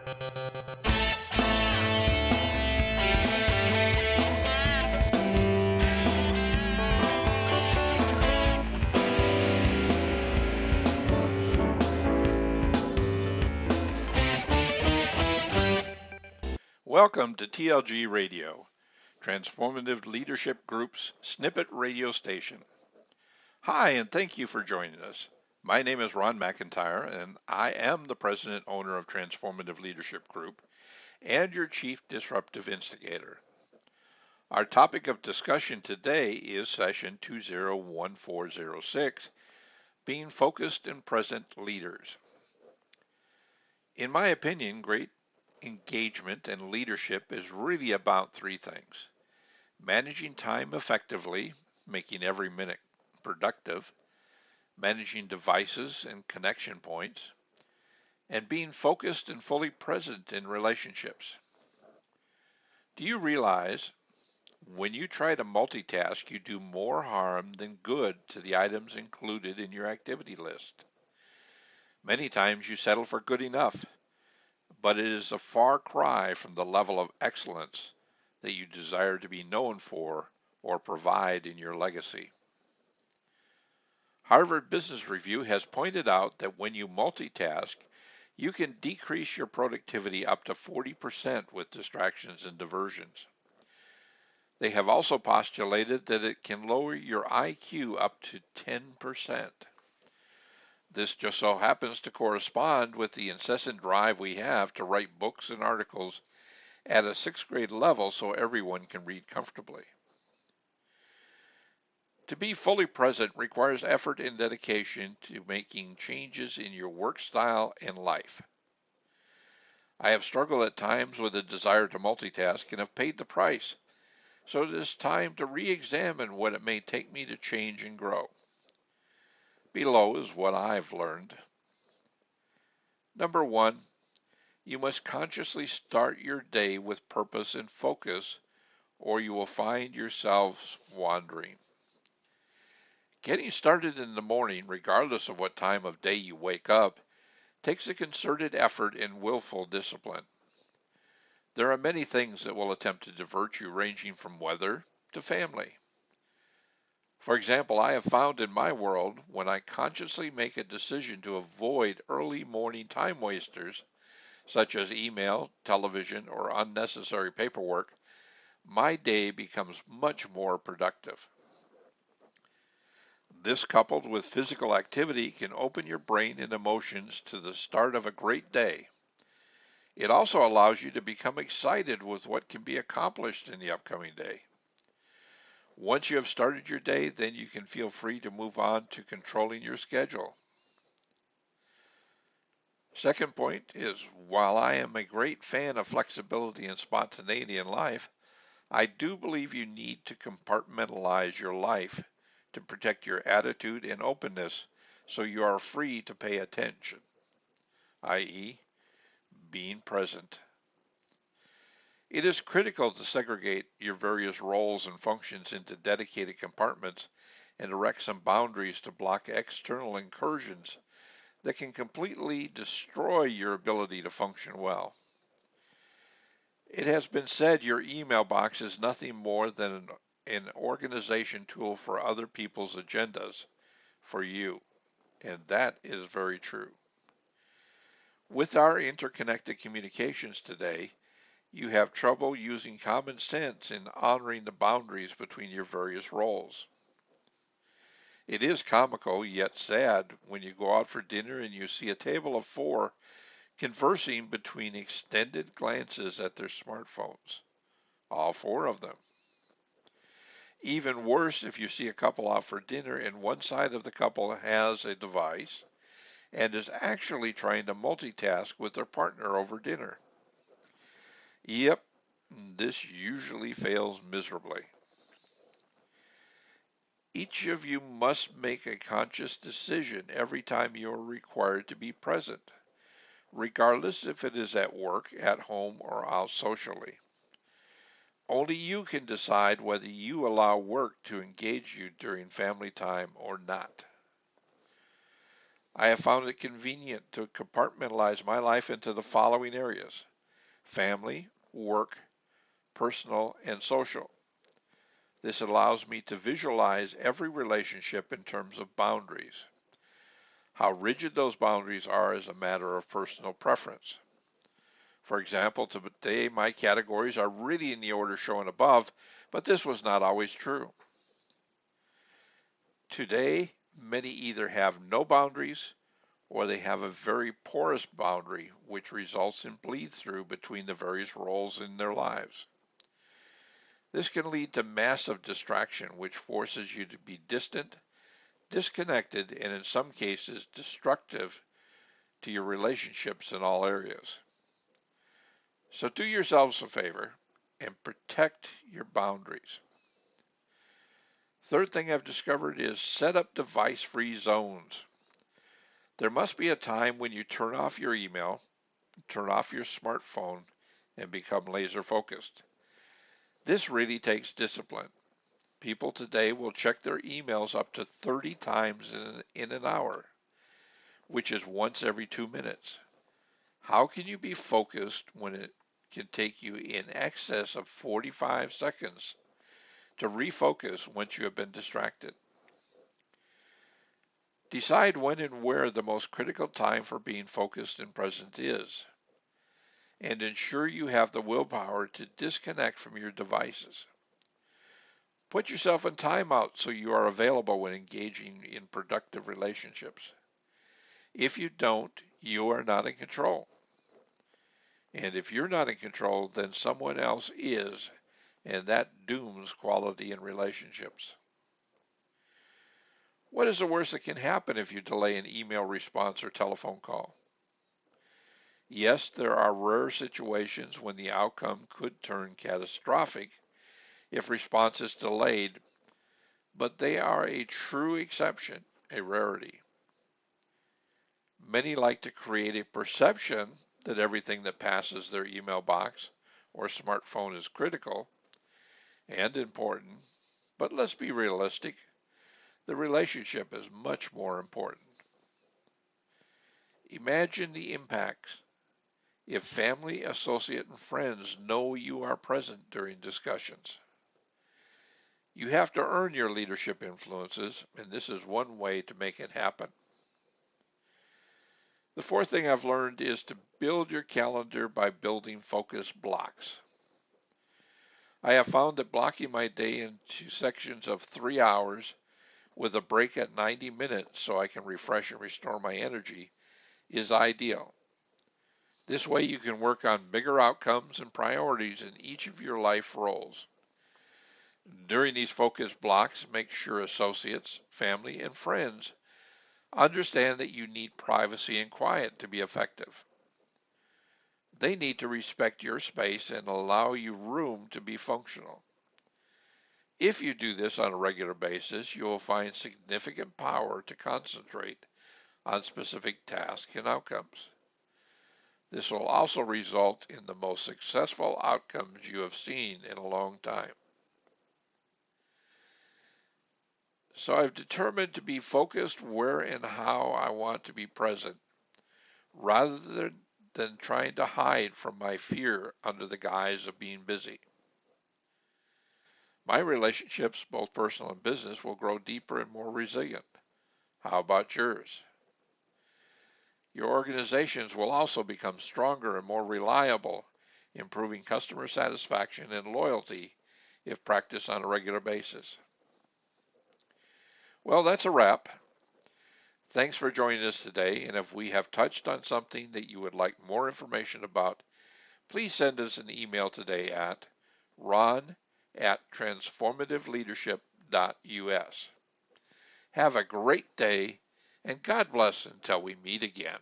Welcome to TLG Radio, Transformative Leadership Group's Snippet Radio Station. Hi, and thank you for joining us. My name is Ron McIntyre, and I am the president owner of Transformative Leadership Group and your chief disruptive instigator. Our topic of discussion today is session 201406, Being Focused and Present Leaders. In my opinion, great engagement and leadership is really about three things: managing time effectively, making every minute productive, managing devices and connection points, and being focused and fully present in relationships. Do you realize when you try to multitask, you do more harm than good to the items included in your activity list? Many times you settle for good enough, but it is a far cry from the level of excellence that you desire to be known for or provide in your legacy. Harvard Business Review has pointed out that when you multitask, you can decrease your productivity up to 40% with distractions and diversions. They have also postulated that it can lower your IQ up to 10%. This just so happens to correspond with the incessant drive we have to write books and articles at a 6th grade level so everyone can read comfortably. To be fully present requires effort and dedication to making changes in your work style and life. I have struggled at times with a desire to multitask and have paid the price, so it is time to re-examine what it may take me to change and grow. Below is what I've learned. Number 1, you must consciously start your day with purpose and focus, or you will find yourselves wandering. Getting started in the morning, regardless of what time of day you wake up, takes a concerted effort and willful discipline. There are many things that will attempt to divert you, ranging from weather to family. For example, I have found in my world, when I consciously make a decision to avoid early morning time wasters, such as email, television, or unnecessary paperwork, my day becomes much more productive. This, coupled with physical activity, can open your brain and emotions to the start of a great day. It also allows you to become excited with what can be accomplished in the upcoming day. Once you have started your day, then you can feel free to move on to controlling your schedule. Second point is, while I am a great fan of flexibility and spontaneity in life, I do believe you need to compartmentalize your life to protect your attitude and openness so you are free to pay attention, i.e., being present. It is critical to segregate your various roles and functions into dedicated compartments and erect some boundaries to block external incursions that can completely destroy your ability to function well. It has been said your email box is nothing more than an organization tool for other people's agendas for you, and that is very true. With our interconnected communications today, you have trouble using common sense in honoring the boundaries between your various roles. It is comical yet sad when you go out for dinner and you see a table of 4 conversing between extended glances at their smartphones, all 4 of them. Even worse if you see a couple out for dinner and one side of the couple has a device and is actually trying to multitask with their partner over dinner. Yep, this usually fails miserably. Each of you must make a conscious decision every time you are required to be present, regardless if it is at work, at home, or out socially. Only you can decide whether you allow work to engage you during family time or not. I have found it convenient to compartmentalize my life into the following areas: family, work, personal, and social. This allows me to visualize every relationship in terms of boundaries. How rigid those boundaries are is a matter of personal preference. For example, today my categories are really in the order shown above, but this was not always true. Today, many either have no boundaries or they have a very porous boundary, which results in bleed-through between the various roles in their lives. This can lead to massive distraction, which forces you to be distant, disconnected, and in some cases destructive to your relationships in all areas. So do yourselves a favor and protect your boundaries. Third thing I've discovered is set up device-free zones. There must be a time when you turn off your email, turn off your smartphone, and become laser focused. This really takes discipline. People today will check their emails up to 30 times in an hour, which is once every 2 minutes. How can you be focused when it can take you in excess of 45 seconds to refocus once you have been distracted? Decide when and where the most critical time for being focused and present is, and ensure you have the willpower to disconnect from your devices. Put yourself in timeout so you are available when engaging in productive relationships. If you don't, you are not in control. And if you're not in control, then someone else is, and that dooms quality in relationships. What is the worst that can happen if you delay an email response or telephone call? Yes, there are rare situations when the outcome could turn catastrophic if response is delayed, but they are a true exception, a rarity. Many like to create a perception that everything that passes their email box or smartphone is critical and important, but let's be realistic. The relationship is much more important. Imagine the impacts if family, associate, and friends know you are present during discussions. You have to earn your leadership influences, and this is one way to make it happen. The fourth thing I've learned is to build your calendar by building focus blocks. I have found that blocking my day into sections of 3 hours with a break at 90 minutes so I can refresh and restore my energy is ideal. This way you can work on bigger outcomes and priorities in each of your life roles. During these focus blocks, make sure associates, family, and friends understand that you need privacy and quiet to be effective. They need to respect your space and allow you room to be functional. If you do this on a regular basis, you will find significant power to concentrate on specific tasks and outcomes. This will also result in the most successful outcomes you have seen in a long time. So I've determined to be focused where and how I want to be present, rather than trying to hide from my fear under the guise of being busy. My relationships, both personal and business, will grow deeper and more resilient. How about yours? Your organizations will also become stronger and more reliable, improving customer satisfaction and loyalty if practiced on a regular basis. Well, that's a wrap. Thanks for joining us today, and if we have touched on something that you would like more information about, please send us an email today at ron@transformativeleadership.us. Have a great day, and God bless until we meet again.